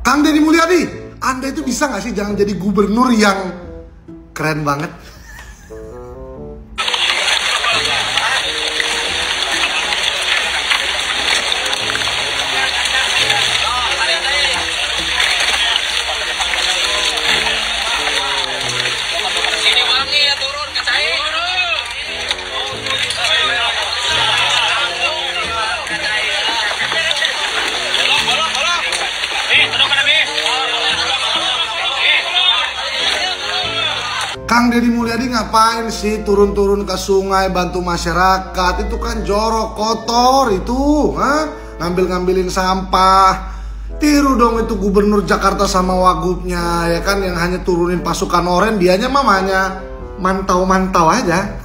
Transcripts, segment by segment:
Kang Deddy Mulyadi, Anda itu bisa nggak sih jangan jadi gubernur yang keren banget? Kang Deddy Mulyadi ngapain sih turun-turun ke sungai bantu masyarakat? Itu kan jorok, kotor itu, ngambil-ngambilin sampah. Tiru dong itu gubernur Jakarta sama wagubnya, ya kan, yang hanya turunin pasukan oranye, dianya mamanya mantau-mantau aja.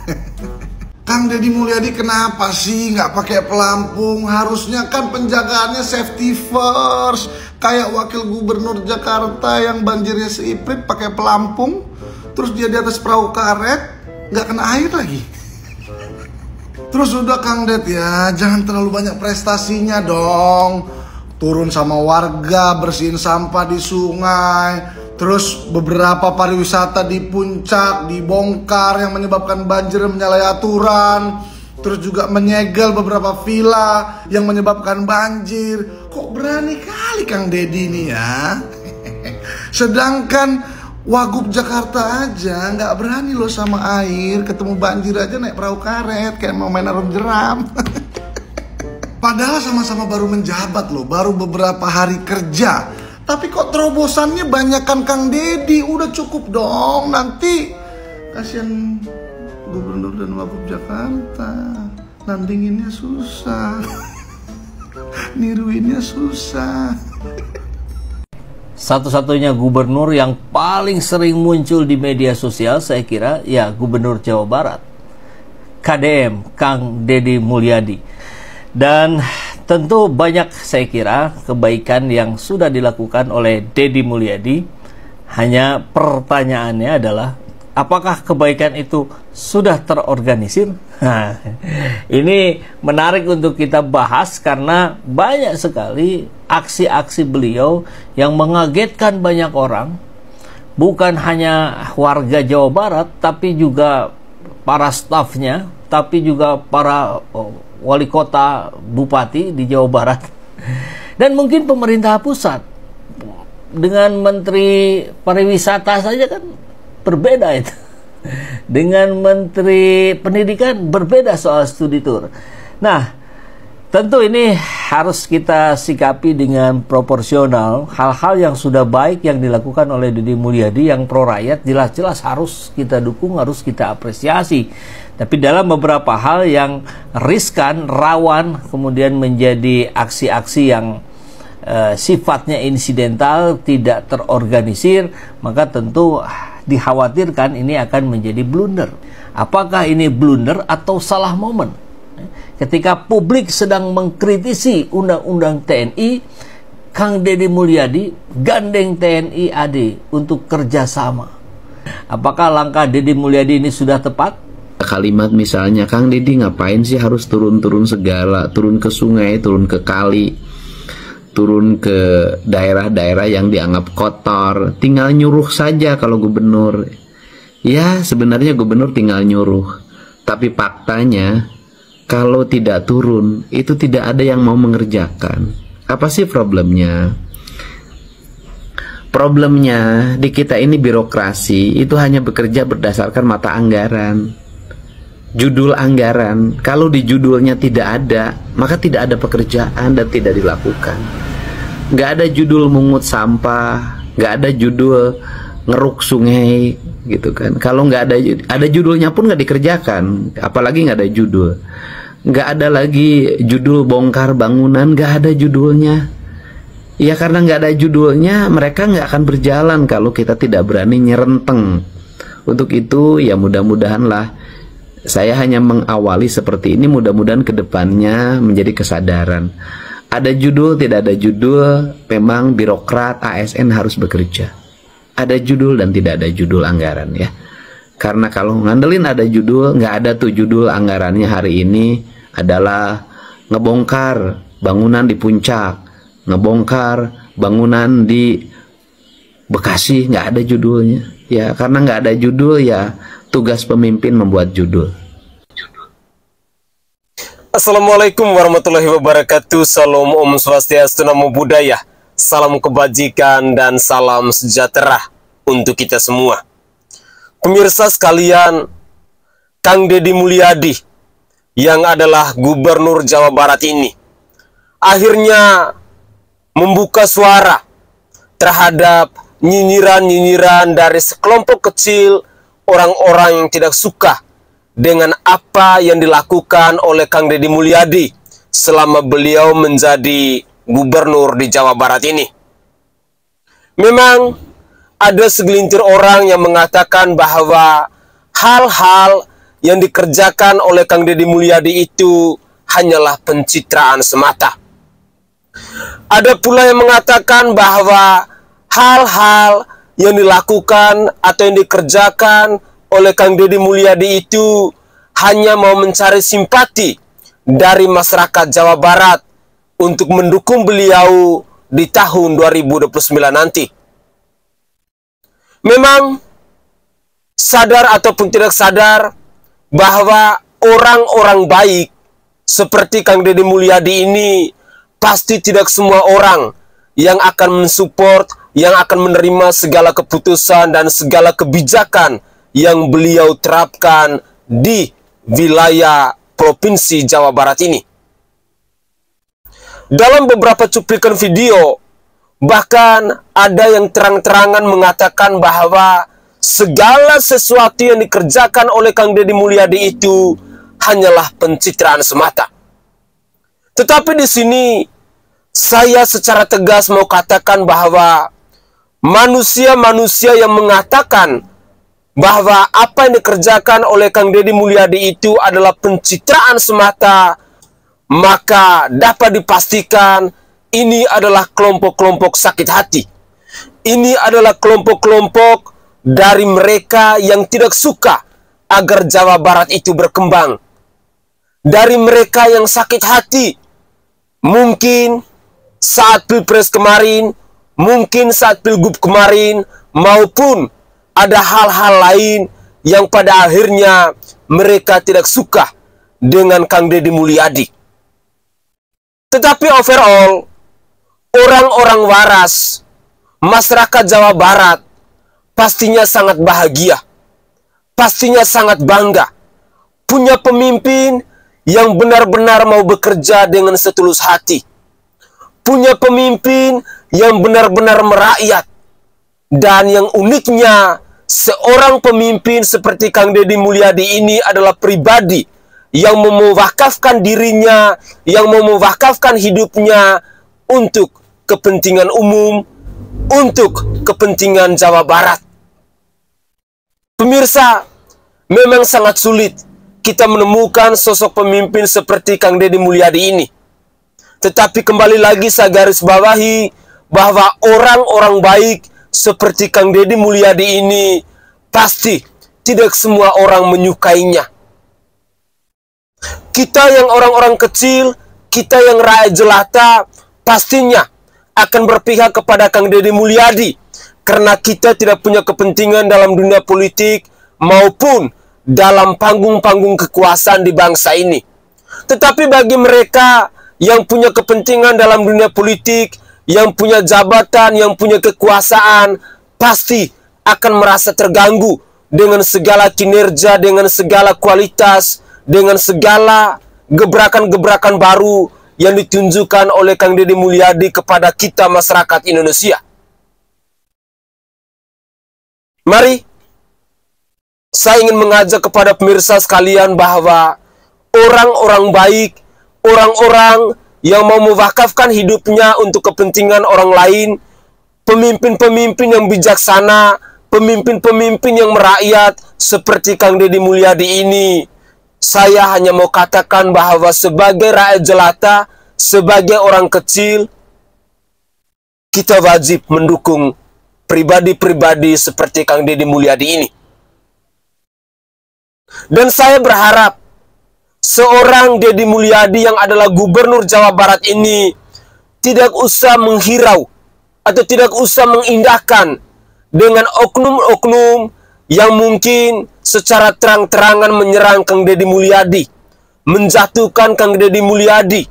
Kang Deddy Mulyadi kenapa sih nggak pakai pelampung? Harusnya kan penjagaannya safety first. Kayak wakil gubernur Jakarta yang banjirnya seiprit pakai pelampung. Terus dia di atas perahu karet, nggak kena air lagi. Terus udah Kang Ded ya, jangan terlalu banyak prestasinya dong. Turun sama warga, bersihin sampah di sungai. Terus beberapa pariwisata di puncak dibongkar yang menyebabkan banjir dan menyalahi aturan. Terus juga menyegel beberapa villa yang menyebabkan banjir. Kok berani kali Kang Deddy ini ya. Sedangkan Wagub Jakarta aja nggak berani loh sama air, ketemu banjir aja naik perahu karet kayak mau main arum jeram. Padahal sama-sama baru menjabat loh, baru beberapa hari kerja. Tapi kok terobosannya banyakan Kang Deddy, udah cukup dong. Nanti kasihan gubernur dan Wagub Jakarta, nandinginnya susah, niruinnya susah. Satu-satunya gubernur yang paling sering muncul di media sosial saya kira ya gubernur Jawa Barat, KDM, Kang Deddy Mulyadi. Dan tentu banyak saya kira kebaikan yang sudah dilakukan oleh Deddy Mulyadi. Hanya pertanyaannya adalah apakah kebaikan itu sudah terorganisir? Nah, ini menarik untuk kita bahas karena banyak sekali aksi-aksi beliau yang mengagetkan banyak orang. Bukan hanya warga Jawa Barat, tapi juga para stafnya, tapi juga para wali kota, bupati di Jawa Barat. Dan mungkin pemerintah pusat. Dengan Menteri Pariwisata saja kan berbeda itu. Dengan Menteri Pendidikan berbeda soal studi tour. Nah, tentu ini harus kita sikapi dengan proporsional. Hal-hal yang sudah baik yang dilakukan oleh Deddy Mulyadi yang pro rakyat jelas-jelas harus kita dukung, harus kita apresiasi. Tapi dalam beberapa hal yang riskan, rawan, kemudian menjadi aksi-aksi yang sifatnya insidental, tidak terorganisir, maka tentu dikhawatirkan ini akan menjadi blunder. Apakah ini blunder atau salah momen? Ketika publik sedang mengkritisi undang-undang TNI, Kang Deddy Mulyadi gandeng TNI AD untuk kerjasama. Apakah langkah Deddy Mulyadi ini sudah tepat? Kalimat misalnya, Kang Deddy ngapain sih harus turun-turun segala, turun ke sungai, turun ke kali, turun ke daerah-daerah yang dianggap kotor, tinggal nyuruh saja kalau gubernur. Ya, sebenarnya gubernur tinggal nyuruh, tapi faktanya kalau tidak turun, itu tidak ada yang mau mengerjakan. Apa sih problemnya? Problemnya di kita ini birokrasi itu hanya bekerja berdasarkan mata anggaran, judul anggaran. Kalau di judulnya tidak ada, maka tidak ada pekerjaan dan tidak dilakukan. Nggak ada judul mungut sampah, nggak ada judul ngeruk sungai, gitu kan. Kalau nggak ada judulnya pun nggak dikerjakan, apalagi nggak ada judul. Nggak ada lagi judul bongkar bangunan, nggak ada judulnya. Ya karena nggak ada judulnya, mereka nggak akan berjalan kalau kita tidak berani nyerenteng. Untuk itu ya mudah-mudahanlah, saya hanya mengawali seperti ini, mudah-mudahan kedepannya menjadi kesadaran. Ada judul, tidak ada judul, memang birokrat ASN harus bekerja. Ada judul dan tidak ada judul anggaran ya. Karena kalau ngandelin ada judul, nggak ada tuh judul anggarannya hari ini adalah ngebongkar bangunan di puncak, ngebongkar bangunan di Bekasi nggak ada judulnya. Ya karena nggak ada judul, ya tugas pemimpin membuat judul. Assalamualaikum warahmatullahi wabarakatuh. Salam Om Swastiastu, Namo Buddhaya. Salam kebajikan dan salam sejahtera untuk kita semua. Pemirsa sekalian, Kang Deddy Mulyadi yang adalah Gubernur Jawa Barat ini akhirnya membuka suara terhadap nyinyiran-nyinyiran dari sekelompok kecil orang-orang yang tidak suka dengan apa yang dilakukan oleh Kang Deddy Mulyadi selama beliau menjadi gubernur di Jawa Barat ini. Memang ada segelintir orang yang mengatakan bahwa hal-hal yang dikerjakan oleh Kang Deddy Mulyadi itu hanyalah pencitraan semata. Ada pula yang mengatakan bahwa hal-hal yang dilakukan atau yang dikerjakan oleh Kang Deddy Mulyadi itu hanya mau mencari simpati dari masyarakat Jawa Barat untuk mendukung beliau di tahun 2029 nanti. Memang sadar ataupun tidak sadar bahwa orang-orang baik seperti Kang Deddy Mulyadi ini pasti tidak semua orang yang akan mensupport, yang akan menerima segala keputusan dan segala kebijakan yang beliau terapkan di wilayah Provinsi Jawa Barat ini. Dalam beberapa cuplikan video, bahkan ada yang terang-terangan mengatakan bahwa segala sesuatu yang dikerjakan oleh Kang Deddy Mulyadi itu hanyalah pencitraan semata. Tetapi di sini saya secara tegas mau katakan bahwa manusia-manusia yang mengatakan bahwa apa yang dikerjakan oleh Kang Deddy Mulyadi itu adalah pencitraan semata, maka dapat dipastikan ini adalah kelompok-kelompok sakit hati. Ini adalah kelompok-kelompok dari mereka yang tidak suka agar Jawa Barat itu berkembang. Dari mereka yang sakit hati, mungkin saat Pilpres kemarin, mungkin saat Pilgub kemarin, maupun ada hal-hal lain yang pada akhirnya mereka tidak suka dengan Kang Deddy Mulyadi. Tetapi overall, orang-orang waras, masyarakat Jawa Barat pastinya sangat bahagia, pastinya sangat bangga, punya pemimpin yang benar-benar mau bekerja dengan setulus hati, punya pemimpin yang benar-benar merakyat. Dan yang uniknya, seorang pemimpin seperti Kang Deddy Mulyadi ini adalah pribadi yang mau mewakafkan dirinya, yang mau mewakafkan hidupnya untuk kepentingan umum, untuk kepentingan Jawa Barat. Pemirsa, memang sangat sulit kita menemukan sosok pemimpin seperti Kang Deddy Mulyadi ini. Tetapi kembali lagi saya garis bawahi bahwa orang-orang baik seperti Kang Deddy Mulyadi ini pasti tidak semua orang menyukainya. Kita yang orang-orang kecil, kita yang rakyat jelata, pastinya akan berpihak kepada Kang Deddy Mulyadi karena kita tidak punya kepentingan dalam dunia politik maupun dalam panggung-panggung kekuasaan di bangsa ini. Tetapi bagi mereka yang punya kepentingan dalam dunia politik, yang punya jabatan, yang punya kekuasaan, pasti akan merasa terganggu dengan segala kinerja, dengan segala kualitas, dengan segala gebrakan-gebrakan baru yang ditunjukkan oleh Kang Deddy Mulyadi kepada kita masyarakat Indonesia. Mari, saya ingin mengajak kepada pemirsa sekalian bahwa orang-orang baik, orang-orang yang mau mewakafkan hidupnya untuk kepentingan orang lain, pemimpin-pemimpin yang bijaksana, pemimpin-pemimpin yang merakyat seperti Kang Deddy Mulyadi ini, saya hanya mau katakan bahwa sebagai rakyat jelata, sebagai orang kecil, kita wajib mendukung pribadi-pribadi seperti Kang Deddy Mulyadi ini. Dan saya berharap seorang Deddy Mulyadi yang adalah Gubernur Jawa Barat ini tidak usah menghirau atau tidak usah mengindahkan dengan oknum-oknum yang mungkin secara terang-terangan menyerang Kang Deddy Mulyadi, menjatuhkan Kang Deddy Mulyadi,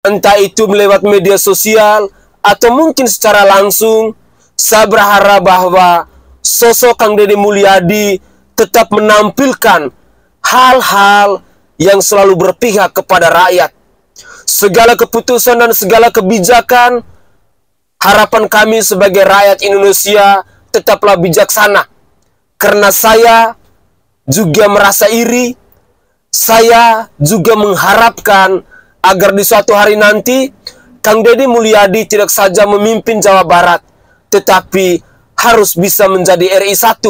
entah itu melewat media sosial atau mungkin secara langsung. Saya berharap bahwa sosok Kang Deddy Mulyadi tetap menampilkan hal-hal yang selalu berpihak kepada rakyat. Segala keputusan dan segala kebijakan, harapan kami sebagai rakyat Indonesia tetaplah bijaksana. Karena saya juga merasa iri, saya juga mengharapkan agar di suatu hari nanti Kang Deddy Mulyadi tidak saja memimpin Jawa Barat, tetapi harus bisa menjadi RI 1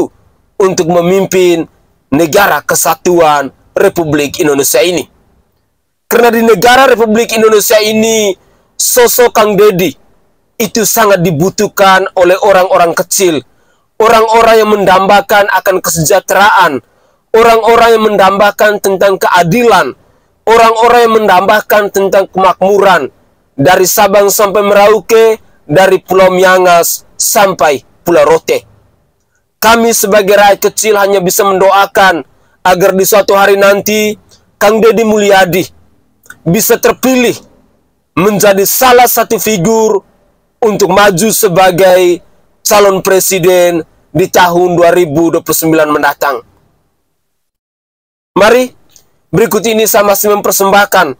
untuk memimpin negara kesatuan Republik Indonesia ini. Karena di negara Republik Indonesia ini, sosok Kang Deddy itu sangat dibutuhkan oleh orang-orang kecil, orang-orang yang mendambakan akan kesejahteraan, orang-orang yang mendambakan tentang keadilan, orang-orang yang mendambakan tentang kemakmuran, dari Sabang sampai Merauke, dari Pulau Miangas sampai Pulau Rote. Kami sebagai rakyat kecil hanya bisa mendoakan agar di suatu hari nanti Kang Deddy Mulyadi bisa terpilih menjadi salah satu figur untuk maju sebagai calon presiden di tahun 2029 mendatang. Mari, berikut ini saya masih mempersembahkan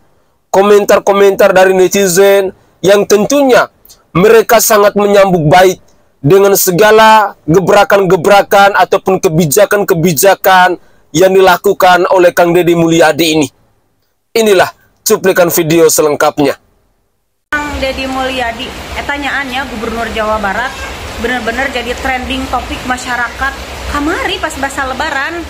komentar-komentar dari netizen yang tentunya mereka sangat menyambut baik dengan segala gebrakan-gebrakan ataupun kebijakan-kebijakan yang dilakukan oleh Kang Deddy Mulyadi ini. Inilah cuplikan video selengkapnya. Kang Deddy Mulyadi, tanyaannya Gubernur Jawa Barat benar-benar jadi trending topik masyarakat kamari pas bahasa lebaran.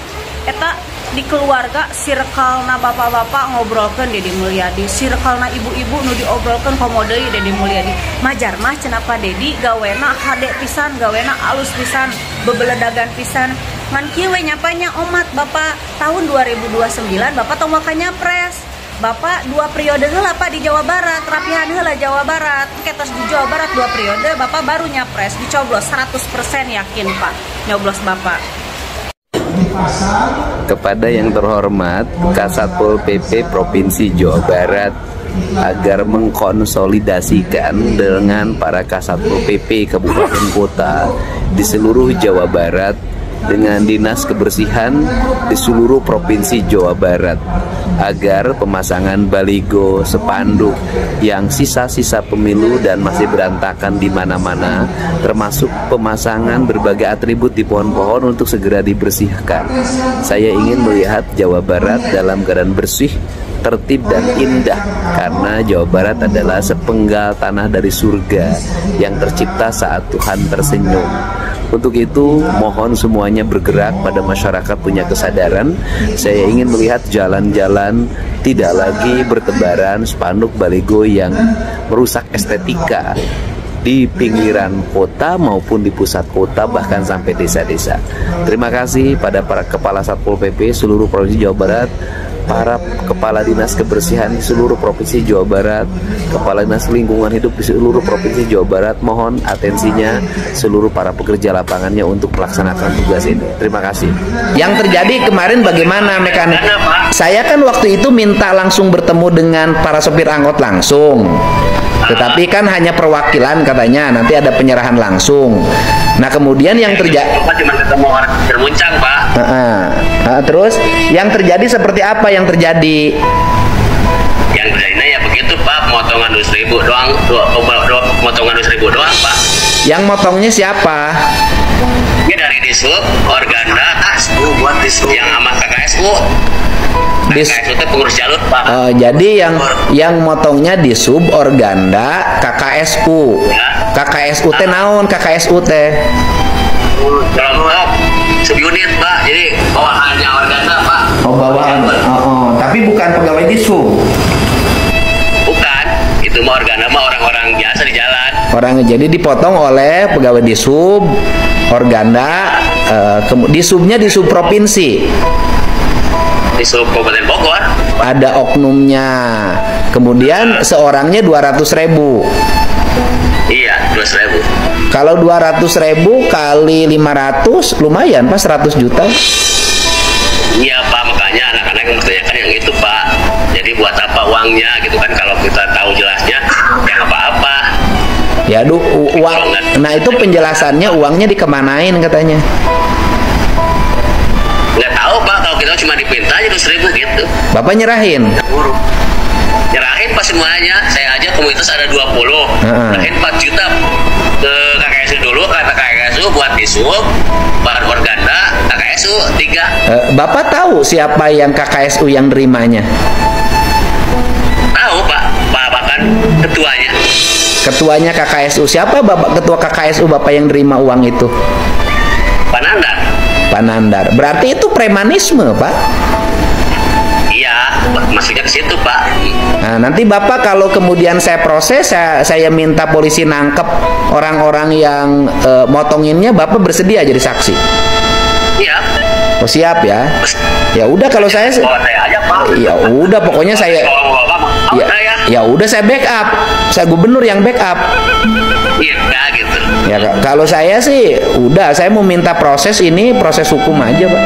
Eta di keluarga circle-na bapak-bapak ngobrolkan Deddy Mulyadi, circle-na ibu-ibu nu diobrolkan komodeui Deddy Mulyadi. Majar mah cenah Pak Deddy gawena hade pisan, gawena alus pisan, bebeledagan pisan. Ngan kieu we nyapanya umat Bapak tahun 2029 Bapak tong wakanya pres. Bapak 2 periode heula Pak di Jawa Barat, rapihan heula Jawa Barat. Ketos di Jawa Barat 2 periode Bapak baru nyapres, dicoblos 100% yakin Pak nyoblos Bapak. Kepada yang terhormat Kasatpol PP Provinsi Jawa Barat agar mengkonsolidasikan dengan para Kasatpol PP kabupaten kota di seluruh Jawa Barat dengan Dinas Kebersihan di seluruh Provinsi Jawa Barat agar pemasangan baligo, spanduk yang sisa-sisa pemilu dan masih berantakan di mana-mana, termasuk pemasangan berbagai atribut di pohon-pohon untuk segera dibersihkan. Saya ingin melihat Jawa Barat dalam keadaan bersih, tertib dan indah, karena Jawa Barat adalah sepenggal tanah dari surga yang tercipta saat Tuhan tersenyum. Untuk itu, mohon semuanya bergerak pada masyarakat punya kesadaran. Saya ingin melihat jalan-jalan tidak lagi bertebaran spanduk baligo yang merusak estetika di pinggiran kota maupun di pusat kota, bahkan sampai desa-desa. Terima kasih pada para Kepala Satpol PP seluruh Provinsi Jawa Barat, para Kepala Dinas Kebersihan di seluruh Provinsi Jawa Barat, Kepala Dinas Lingkungan Hidup di seluruh Provinsi Jawa Barat. Mohon atensinya seluruh para pekerja lapangannya untuk melaksanakan tugas ini. Terima kasih. Yang terjadi kemarin bagaimana mekanik? Saya kan waktu itu minta langsung bertemu dengan para sopir angkot langsung. Tetapi kan hanya perwakilan katanya, nanti ada penyerahan langsung. Nah kemudian yang terjadi cuma ketemu orang bermuncang Pak. Terus yang terjadi seperti apa yang terjadi? Yang terjadinya ya begitu Pak, potongan 2.000 doang, potongan 2.000 doang Pak. Yang motongnya siapa? Ini dari Disub, Organda, buat Disub yang sama KKSU. KKSU itu pengurus jalur Pak. Jadi yang motongnya Disub, Organda, KKSU. Ya. KKSU teh naon? KKSU teh kelompok subunit Pak, jadi bawahannya Organda Pak. Oh bawahan. Tapi bukan pegawai Disub. Bukan, itu mah Organda mah orang-orang biasa di jalan. Orangnya jadi dipotong oleh pegawai Disub, Organda, Disubnya Disub provinsi. Disub Kabupaten Bogor. Ada oknumnya. Kemudian seorangnya 200.000. Iya, Kalau 200.000 kali 500 lumayan Pak, 100 juta. Iya Pak, makanya anak-anak yang bertanyakan yang itu Pak. Jadi buat apa uangnya gitu kan, kalau kita tahu jelasnya ya apa-apa. Ya aduh, uang. Nah itu penjelasannya uangnya dikemanain katanya. Nggak tahu Pak, kalau kita cuma dipinta aja 200.000 gitu. Bapak nyerahin? Nyerahin Pak semuanya. Saya aja komunitas ada 20. Nyerahin 4 juta ke KKSU dulu, kata KKSU buat disub, bahan organda, KKSU 3. Bapak tahu siapa yang KKSU yang nerimanya? Tahu Pak, bahkan ketuanya. Ketuanya KKSU siapa? Bapak ketua KKSU Bapak yang nerima uang itu? Pak Nandar. Pak Nandar. Berarti itu premanisme Pak? Iya, maksudnya ke situ Pak. Nah, nanti Bapak kalau kemudian saya proses, saya minta polisi nangkep orang-orang yang motonginnya, Bapak bersedia jadi saksi? Iya. Oh siap ya. Ya udah kalau saya aja Pak. ya udah pokoknya saya ya udah saya backup. Saya gubernur yang backup. Iya gitu. Ya kalau saya sih udah, saya mau minta proses ini, proses hukum aja Pak.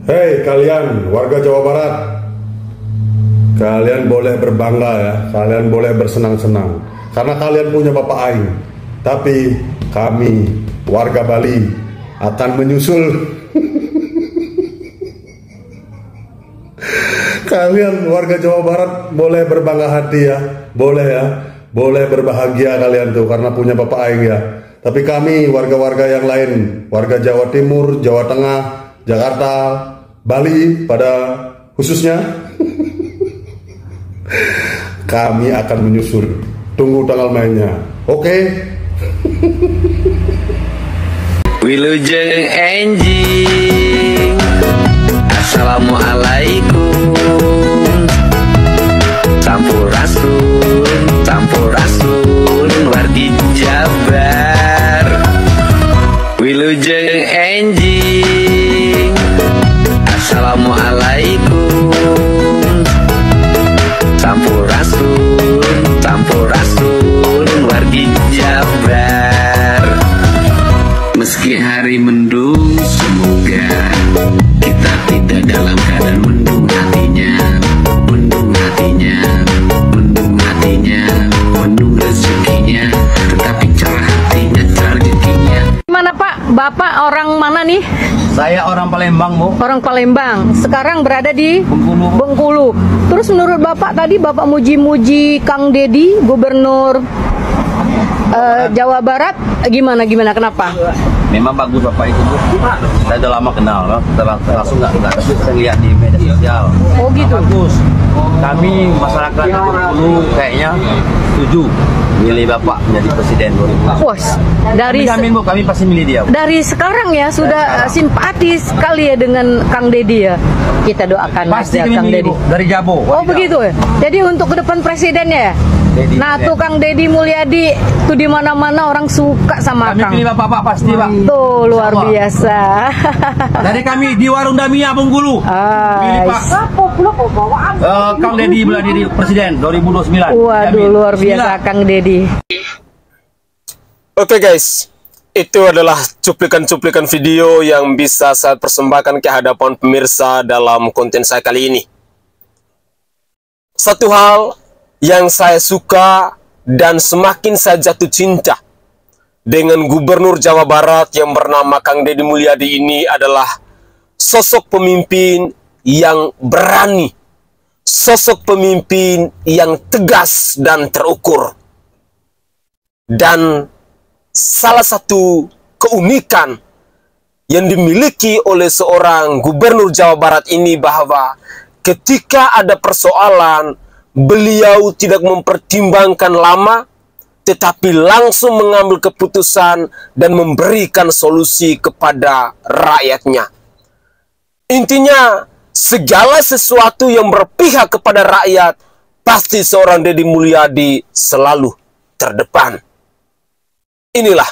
Hei kalian warga Jawa Barat, kalian boleh berbangga ya, kalian boleh bersenang-senang karena kalian punya Bapak Aing. Tapi kami warga Bali akan menyusul. Kalian warga Jawa Barat boleh berbangga hati ya, boleh ya, boleh berbahagia kalian tuh karena punya Bapak Aing ya. Tapi kami warga-warga yang lain, warga Jawa Timur, Jawa Tengah, Jakarta, Bali pada khususnya, kami akan menyusul. Tunggu tanggal mainnya, oke? Wilujeng enjing, assalamualaikum. Sampurasun, wargi Jabar. Wilujeng enjing, assalamualaikum. Sampurasun, wargi Jabar. Meski hari mendung, semoga kita tidak dalam keadaan mendung hatinya, mendung hatinya, mendung hatinya, mendung rezekinya, tetapi cerah hatinya, cerah rezekinya. Mana Pak? Bapak orang mana nih? Saya orang Palembang, Bu. Orang Palembang. Sekarang berada di Bengkulu. Terus menurut Bapak tadi Bapak muji-muji Kang Deddy, Gubernur Jawa Barat, gimana kenapa? Memang bagus Bapak itu, Bu. Saya udah lama kenal, kita langsung nggak, tapi saya lihat di media sosial. Oh gitu. Bagus. Kami masyarakat dulu kayaknya setuju milih Bapak menjadi presiden 2020. Puas. Dari Bu, kami pasti milih dia, Bu. Dari sekarang ya sudah simpatis sekali ya dengan Kang Deddy ya. Kita doakan Pasti aja kami Kang milih, Deddy. Bu, dari Jabo. Oh begitu ya. Jadi untuk ke depan presidennya ya. Deddy, nah tuh Kang Deddy Mulyadi tuh di mana-mana orang suka sama kami Kang. pilih Bapak pasti, Pak. Tuh luar biasa. Dari kami di Warung Damia Bengkulu. Pilih Pak. Kang Deddy Mulyadi presiden 2029. Waduh luar biasa Kang Deddy. Oke guys, itu adalah cuplikan-cuplikan video yang bisa saya persembahkan ke hadapan pemirsa dalam konten saya kali ini. Satu hal yang saya suka dan semakin saya jatuh cinta dengan Gubernur Jawa Barat yang bernama Kang Deddy Mulyadi ini adalah sosok pemimpin yang berani, sosok pemimpin yang tegas dan terukur. Dan salah satu keunikan yang dimiliki oleh seorang Gubernur Jawa Barat ini bahwa ketika ada persoalan, beliau tidak mempertimbangkan lama, tetapi langsung mengambil keputusan dan memberikan solusi kepada rakyatnya. Intinya, segala sesuatu yang berpihak kepada rakyat, pasti seorang Deddy Mulyadi selalu terdepan. Inilah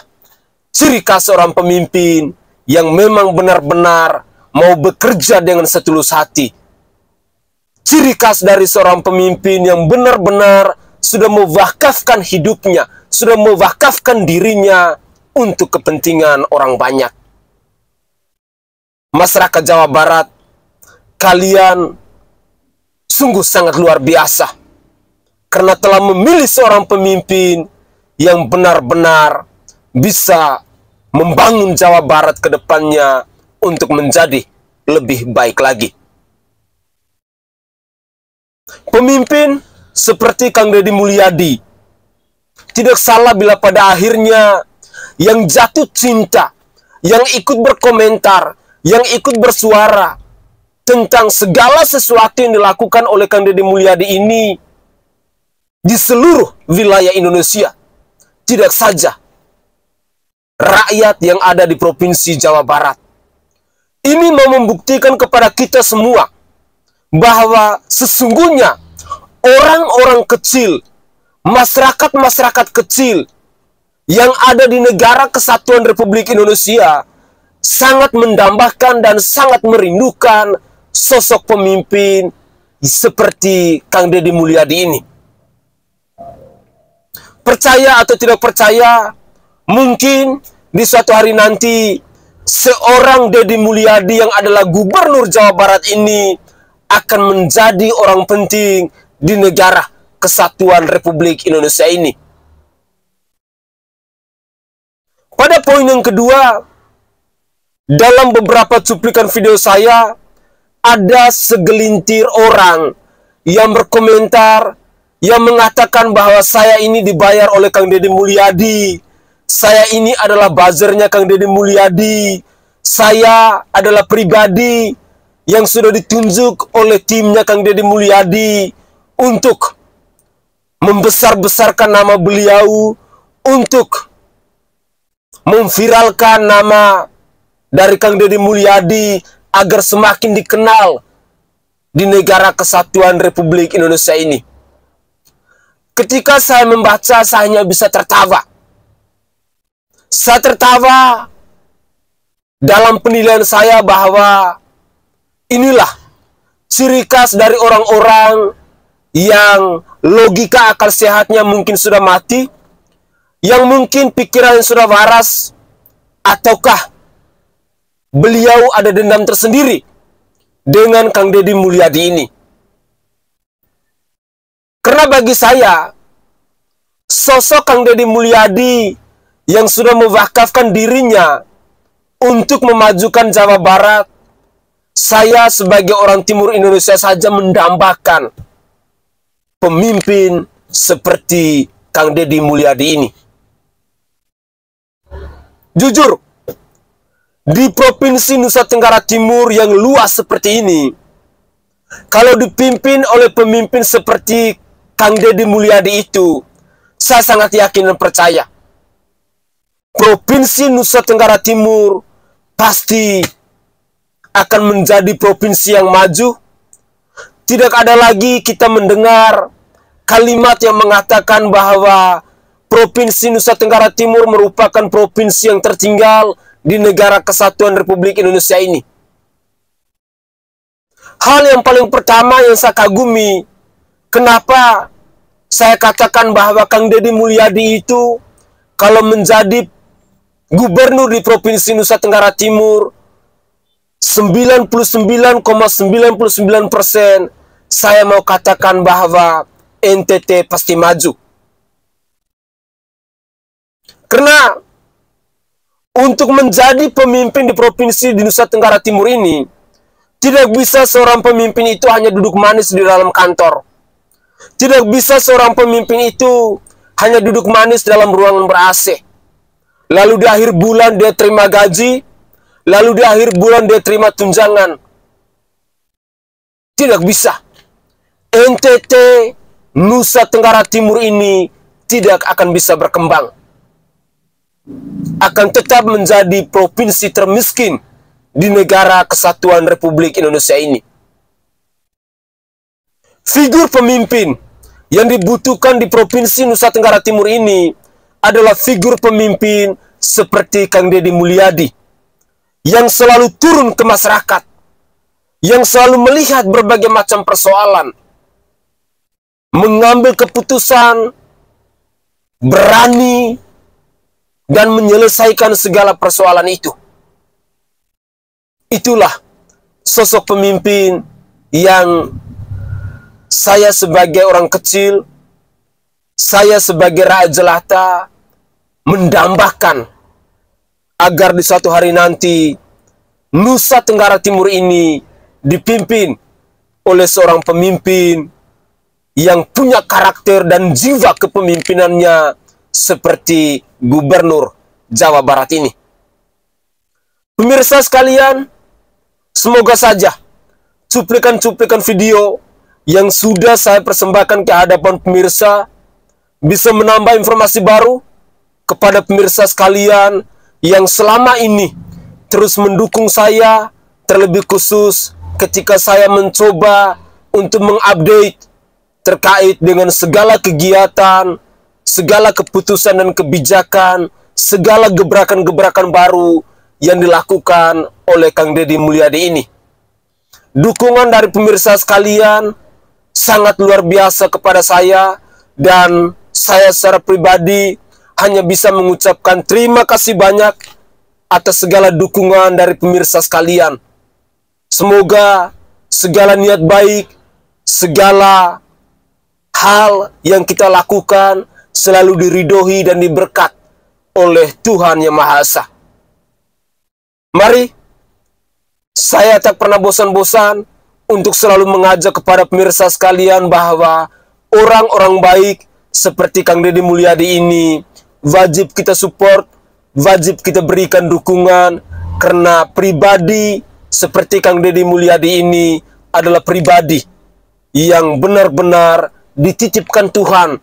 ciri khas seorang pemimpin yang memang benar-benar mau bekerja dengan setulus hati. Ciri khas dari seorang pemimpin yang benar-benar sudah mewakafkan hidupnya, sudah mewakafkan dirinya untuk kepentingan orang banyak. Masyarakat Jawa Barat, kalian sungguh sangat luar biasa karena telah memilih seorang pemimpin yang benar-benar bisa membangun Jawa Barat ke depannya untuk menjadi lebih baik lagi. Pemimpin seperti Kang Deddy Mulyadi tidak salah bila pada akhirnya yang jatuh cinta, yang ikut berkomentar, yang ikut bersuara tentang segala sesuatu yang dilakukan oleh Kang Deddy Mulyadi ini di seluruh wilayah Indonesia. Tidak saja rakyat yang ada di Provinsi Jawa Barat. Ini mau membuktikan kepada kita semua bahwa sesungguhnya orang-orang kecil, masyarakat-masyarakat kecil yang ada di Negara Kesatuan Republik Indonesia sangat mendambakan dan sangat merindukan sosok pemimpin seperti Kang Deddy Mulyadi ini. Percaya atau tidak percaya, mungkin di suatu hari nanti seorang Deddy Mulyadi yang adalah Gubernur Jawa Barat ini akan menjadi orang penting di Negara Kesatuan Republik Indonesia ini. Pada poin yang kedua, dalam beberapa cuplikan video saya, ada segelintir orang yang berkomentar, yang mengatakan bahwa saya ini dibayar oleh Kang Deddy Mulyadi, saya ini adalah buzzernya Kang Deddy Mulyadi, saya adalah pribadi yang sudah ditunjuk oleh timnya Kang Deddy Mulyadi untuk membesar-besarkan nama beliau, untuk memviralkan nama dari Kang Deddy Mulyadi agar semakin dikenal di Negara Kesatuan Republik Indonesia ini. Ketika saya membaca, saya hanya bisa tertawa. Saya tertawa dalam penilaian saya bahwa inilah ciri khas dari orang-orang yang logika akal sehatnya mungkin sudah mati, yang mungkin pikirannya sudah waras, ataukah beliau ada dendam tersendiri dengan Kang Deddy Mulyadi ini. Karena bagi saya, sosok Kang Deddy Mulyadi yang sudah mewakafkan dirinya untuk memajukan Jawa Barat, saya sebagai orang timur Indonesia saja mendambakan pemimpin seperti Kang Deddy Mulyadi ini. Jujur, di Provinsi Nusa Tenggara Timur yang luas seperti ini, kalau dipimpin oleh pemimpin seperti Kang Deddy Mulyadi itu, saya sangat yakin dan percaya Provinsi Nusa Tenggara Timur pasti akan menjadi provinsi yang maju. Tidak ada lagi kita mendengar kalimat yang mengatakan bahwa Provinsi Nusa Tenggara Timur merupakan provinsi yang tertinggal di Negara Kesatuan Republik Indonesia ini. Hal yang paling pertama yang saya kagumi, kenapa saya katakan bahwa Kang Deddy Mulyadi itu kalau menjadi gubernur di Provinsi Nusa Tenggara Timur 99,99%, saya mau katakan bahwa NTT pasti maju. Karena untuk menjadi pemimpin di Provinsi di Nusa Tenggara Timur ini, tidak bisa seorang pemimpin itu hanya duduk manis di dalam kantor. Tidak bisa seorang pemimpin itu hanya duduk manis dalam ruangan ber-AC. Lalu di akhir bulan dia terima gaji, lalu di akhir bulan dia terima tunjangan. Tidak bisa. NTT Nusa Tenggara Timur ini tidak akan bisa berkembang. Akan tetap menjadi provinsi termiskin di Negara Kesatuan Republik Indonesia ini. Figur pemimpin yang dibutuhkan di Provinsi Nusa Tenggara Timur ini adalah figur pemimpin seperti Kang Deddy Mulyadi, yang selalu turun ke masyarakat, yang selalu melihat berbagai macam persoalan, mengambil keputusan, berani, dan menyelesaikan segala persoalan itu. Itulah sosok pemimpin yang saya sebagai orang kecil, saya sebagai rakyat jelata mendambakan agar di suatu hari nanti Nusa Tenggara Timur ini dipimpin oleh seorang pemimpin yang punya karakter dan jiwa kepemimpinannya seperti Gubernur Jawa Barat ini. Pemirsa sekalian, semoga saja cuplikan-cuplikan video yang sudah saya persembahkan ke hadapan pemirsa bisa menambah informasi baru kepada pemirsa sekalian yang selama ini terus mendukung saya, terlebih khusus ketika saya mencoba untuk mengupdate terkait dengan segala kegiatan, segala keputusan dan kebijakan, segala gebrakan-gebrakan baru yang dilakukan oleh Kang Deddy Mulyadi ini. Dukungan dari pemirsa sekalian sangat luar biasa kepada saya, dan saya secara pribadi hanya bisa mengucapkan terima kasih banyak atas segala dukungan dari pemirsa sekalian. Semoga segala niat baik, segala hal yang kita lakukan selalu diridhoi dan diberkat oleh Tuhan Yang Maha Esa. Mari, saya tak pernah bosan-bosan untuk selalu mengajak kepada pemirsa sekalian bahwa orang-orang baik seperti Kang Deddy Mulyadi ini wajib kita support, wajib kita berikan dukungan, karena pribadi seperti Kang Deddy Mulyadi ini adalah pribadi yang benar-benar dititipkan Tuhan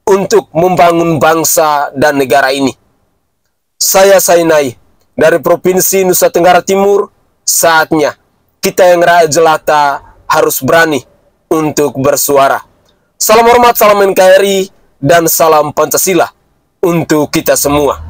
untuk membangun bangsa dan negara ini. Saya Sainai dari Provinsi Nusa Tenggara Timur. Saatnya kita yang rakyat jelata harus berani untuk bersuara. Salam hormat, salam NKRI, dan salam Pancasila untuk kita semua.